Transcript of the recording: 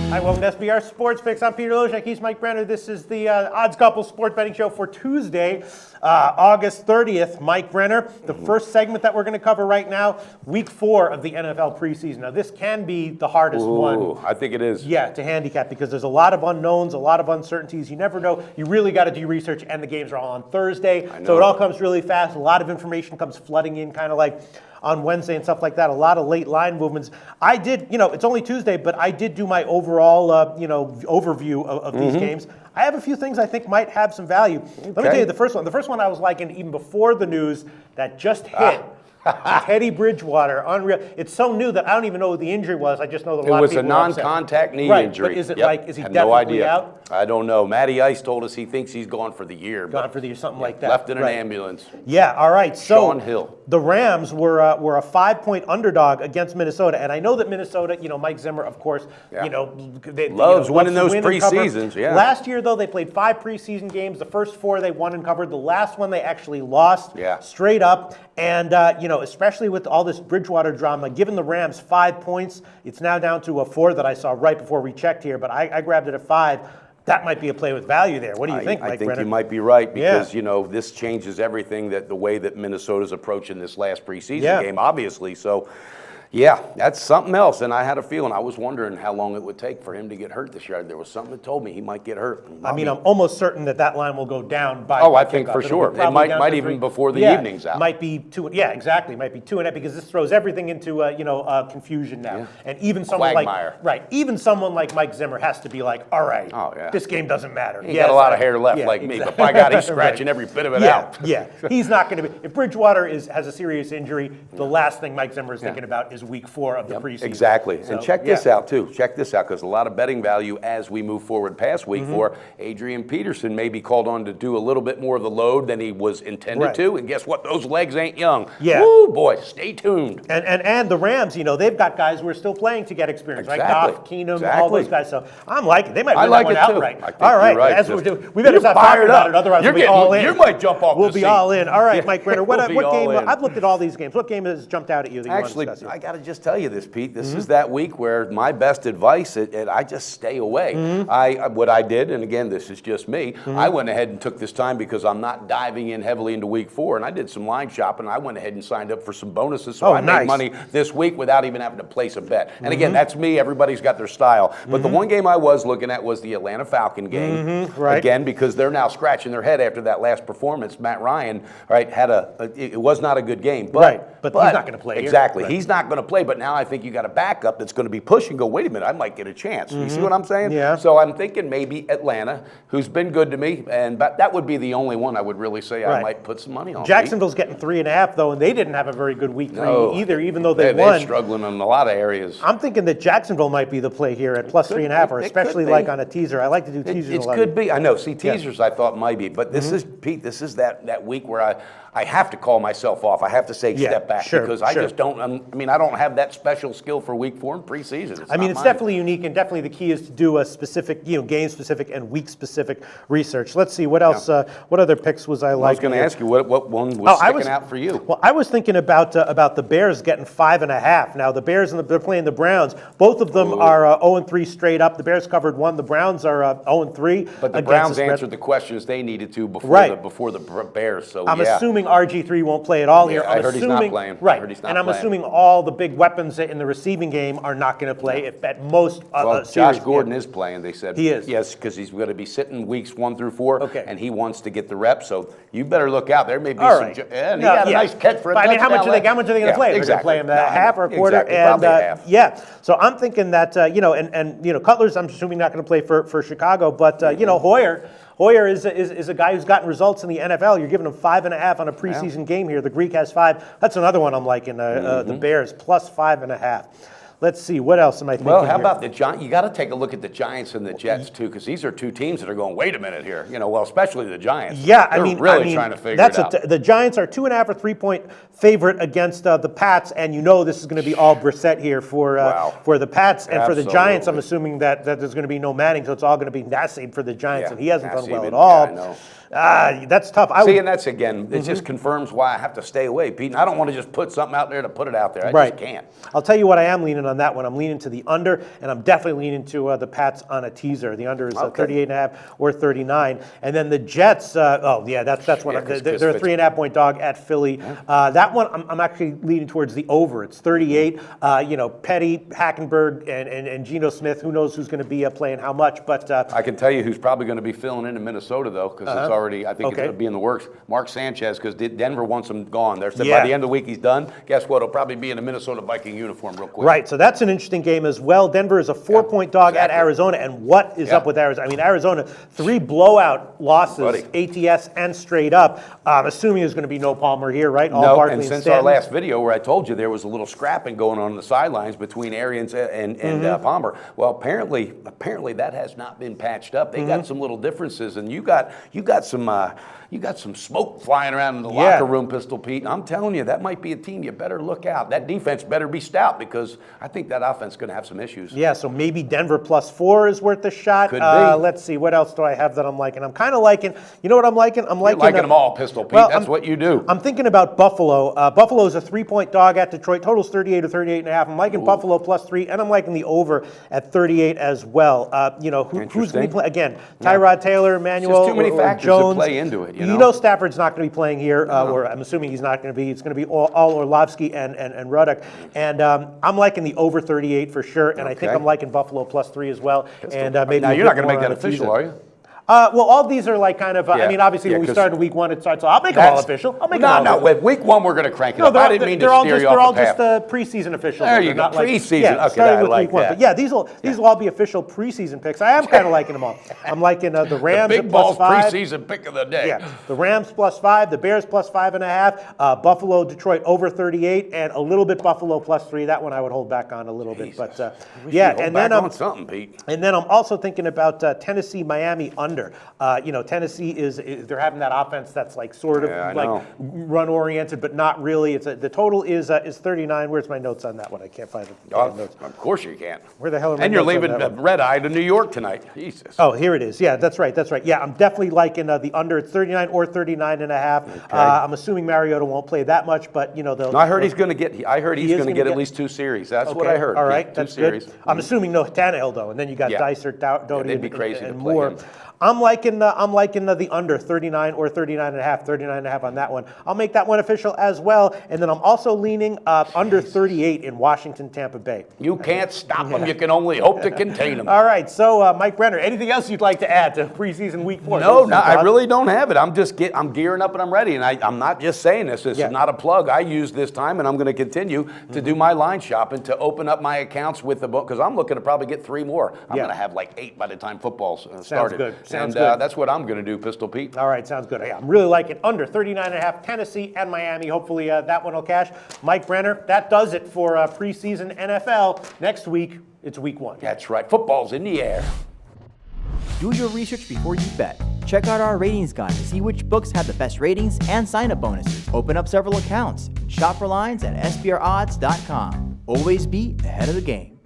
Hi, welcome to SBR Sports Picks. I'm Peter Lojak. He's Mike Brenner. This is the Odds Couple Sports Betting Show for Tuesday, August 30th. Mike Brenner. The first segment that we're going to cover right now, Week 4 of the NFL preseason. Now, this can be the hardest one. I think it is. Yeah, to handicap because there's a lot of unknowns, a lot of uncertainties. You never know. You really got to do research, and the games are all on Thursday. So it all comes really fast. A lot of information comes flooding in, kind of like on Wednesday and stuff like that. A lot of late line movements. I did, it's only Tuesday, but I did do my overall, overview of these games. I have a few things I think might have some value. Let me tell you the first one. The first one I was liking even before the news that just hit. Teddy Bridgewater, unreal. It's so new that I don't even know what the injury was. I just know that a lot of people It was a non-contact knee injury. But is it is he Had definitely out? I don't know. Matty Ice told us he thinks he's gone for the year. Gone for the year, something like that. Left in an ambulance. Yeah, all right. So Sean Hill. The Rams were a 5-point underdog against Minnesota, and I know that Minnesota, Mike Zimmer, of course, loves winning those preseasons. Yeah. Last year, though, they played 5 preseason games. The first 4 they won and covered. The last one they actually lost. Straight up. And especially with all this Bridgewater drama, given the Rams 5 points, it's now down to a 4 that I saw right before we checked here, but I grabbed it at 5. That might be a play with value there. What do you think, Mike Brenner? I think you might be right because, this changes everything the way that Minnesota's approaching this last preseason game, obviously. So, yeah, that's something else. And I had a feeling, I was wondering how long it would take for him to get hurt this year. There was something that told me he might get hurt. I'm almost certain that line will go down by I think for sure. It might even before the evening's out. Might be 2. Yeah, exactly. Might be 2.5 because this throws everything into confusion now. And even someone even someone like Mike Zimmer has to be like, all right, this game doesn't matter. He got a lot of hair left like me, but by God, he's scratching every bit of it out. Yeah, he's not going to be. If Bridgewater has a serious injury, the last thing Mike Zimmer is thinking about is Week 4 of the preseason. Exactly. So, and check this out, too. Check this out, because a lot of betting value as we move forward past Week 4. Adrian Peterson may be called on to do a little bit more of the load than he was intended to. And guess what? Those legs ain't young. Yeah. Woo, boy, stay tuned. And the Rams, they've got guys who are still playing to get experience, right? Goff, Keenum, all those guys. So I'm liking it. They might win that one outright. All right. That's what we're doing. We better stop talking about it, otherwise we'll be all in. You might jump off We'll be all in. All right, Mike Brenner. What game? In. I've looked at all these games. What game has jumped out at you that you want to discuss here? I got to just tell you this, Pete. This is that week where my best advice, I just stay away. What I did, and again, this is just me, I went ahead and took this time because I'm not diving in heavily into Week 4, and I did some line shopping. I went ahead and signed up for some bonuses, so I made money this week without even having to place a bet. And again, that's me. Everybody's got their style. But the one game I was looking at was the Atlanta Falcon game. Again, because they're now scratching their head after that last performance. Matt Ryan, had it was not a good game. But he's not going to play. Exactly. He's not going to play, but now I think you got a backup that's going to be pushing. Go, wait a minute, I might get a chance. You see what I'm saying? Yeah. So I'm thinking maybe Atlanta, who's been good to me, but that would be the only one I would really say I might put some money on. Jacksonville's getting 3.5 though, and they didn't have a very good week 3 either, even though they won. They're struggling in a lot of areas. I'm thinking that Jacksonville might be the play here at plus 3.5, or especially like on a teaser. I like to do teasers. It could be. I know. See, teasers I thought might be, but this is Pete. This is that week where I have to call myself off. I have to say step back because I just don't. I don't have that special skill for Week 4 in preseason. It's definitely unique, and definitely the key is to do a specific, game-specific and week-specific research. Let's see what else. What other picks was I like? I was going to ask you what one was sticking out for you. Well, I was thinking about the Bears getting 5.5. Now the Bears they're playing the Browns. Both of them are 0-3 straight up. The Bears covered 1. The Browns are 0-3. But the Browns answered the questions they needed to before the Bears. So I'm assuming RG3 won't play at all here. I heard he's not playing. Right, and I'm assuming all the big weapons in the receiving game are not going to play. If at most, Josh Gordon is playing. They said he is. Yes, because he's going to be sitting weeks 1 through 4, and he wants to get the reps. So you better look out. There may be some. And he got a nice catch for a touchdown. How much are they going to play? They're going to play him half or a quarter, and half. So I'm thinking that and Cutler's I'm assuming not going to play for Chicago, but Hoyer is a guy who's gotten results in the NFL. You're giving him 5.5 on a preseason game here. The Greek has 5. That's another one I'm liking. The Bears plus 5.5. Let's see, what else am I thinking? Well, how about the Giants? You got to take a look at the Giants and the Jets too, because these are two teams that are going, wait a minute here. Especially the Giants. Yeah, they're really trying to figure it out. The Giants are 2.5 or 3-point favorite against the Pats, and this is going to be all Brissett here for the Pats. And for the Giants, I'm assuming that there's going to be no Manning, so it's all going to be Nassib for the Giants, and he hasn't done well at all. I know. That's tough. And that's again, it just confirms why I have to stay away, Pete. And I don't want to just put something out there to put it out there. I just can't. I'll tell you what I am leaning on that one. I'm leaning to the under, and I'm definitely leaning to the Pats on a teaser. The under is 38.5 or 39. And then the Jets, that's one. They're a 3.5 point dog at Philly. That one, I'm actually leaning towards the over. It's 38. Petty, Hackenberg, and Geno Smith. Who knows who's going to be playing how much? But I can tell you who's probably going to be filling in Minnesota, though, because it's already, I think it's going to be in the works. Mark Sanchez, because Denver wants him gone. They said by the end of the week he's done. Guess what? He'll probably be in a Minnesota Viking uniform real quick. Right, so that's an interesting game as well. Denver is a 4-point dog at Arizona, and what is up with Arizona? I mean, Arizona, 3 blowout losses, ATS and straight up. Assuming there's going to be no Palmer here, right? All no, Barkley and since Stanton. our last video where I told you there was a little scrapping going on the sidelines between Arians and Palmer, well, apparently that has not been patched up. They got some little differences, and you got some smoke flying around in the locker room, Pistol Pete. And I'm telling you, that might be a team you better look out. That defense better be stout, because I think that offense is going to have some issues. Yeah, so maybe Denver +4 is worth a shot. Could be. Let's see, what else do I have that I'm liking? I'm kind of liking, you know what I'm liking? I'm liking them all, Pistol Pete. That's what you do. I'm thinking about Buffalo. Buffalo's a 3-point dog at Detroit. Total's 38 or 38.5. I'm liking Buffalo +3, and I'm liking the over at 38 as well. Who's going to be playing? Again, Tyrod Taylor, Emmanuel, too many factors Jones. to play into it. You know Stafford's not going to be playing here, or I'm assuming he's not going to be. It's going to be all Orlovsky and Ruddock. And I'm liking the over 38 for sure, and I think I'm liking Buffalo +3 as well. And maybe now, you're not going to make that official, are you? Well, all these are like kind of, I mean, obviously when we start in week 1, it starts, so I'll make them all official. With week 1, we're going to crank it up. I didn't mean to steer you off the path. They're all just preseason officials. There you go, preseason. Okay, starting with I like week 1. that. But yeah, these will all be official preseason picks. I am kind of liking them all. I'm liking the Rams the at big balls +5. preseason pick of the day. Yeah, the Rams +5, the Bears +5.5, Buffalo, Detroit over 38, and a little bit Buffalo +3. That one I would hold back on a little bit. But and then on something, Pete. And then I'm also thinking about Tennessee, Miami under. Tennessee they're having that offense that's like sort of run oriented, but not really. The total is 39. Where's my notes on that one? I can't find the notes. Of course you can't. Where the hell are my And you're notes leaving red-eye to New York tonight. Jesus. Oh, here it is. Yeah, that's right. Yeah, I'm definitely liking the under. It's 39 or 39.5. Okay. I'm assuming Mariota won't play that much, but they'll. No, I heard he's going to get. I heard he's going to get at least 2 series. That's what I heard. All right, that's series. Good. I'm assuming no Tannehill though, and then you got Dicer, Doty, they'd be crazy and to play more. him. I'm liking the under 39 or 39.5 on that one. I'll make that one official as well, and then I'm also leaning under 38 in Washington, Tampa Bay. You can't stop them. You can only hope to contain them. All right, so Mike Brenner, anything else you'd like to add to preseason week 4? No, I really don't have it. I'm gearing up and I'm ready, and I'm not just saying this. This is not a plug. I use this time, and I'm going to continue to do my line shopping, to open up my accounts with the book, because I'm looking to probably get 3 more. I'm going to have like 8 by the time football's started. Sounds good. Sounds good. That's what I'm going to do, Pistol Pete. All right, sounds good. Yeah, I'm really liking under 39.5, Tennessee and Miami. Hopefully that one will cash. Mike Brenner, that does it for preseason NFL. Next week, it's week 1. That's right. Football's in the air. Do your research before you bet. Check out our ratings guide to see which books have the best ratings and sign-up bonuses. Open up several accounts. Shop for lines at sbrodds.com. Always be ahead of the game.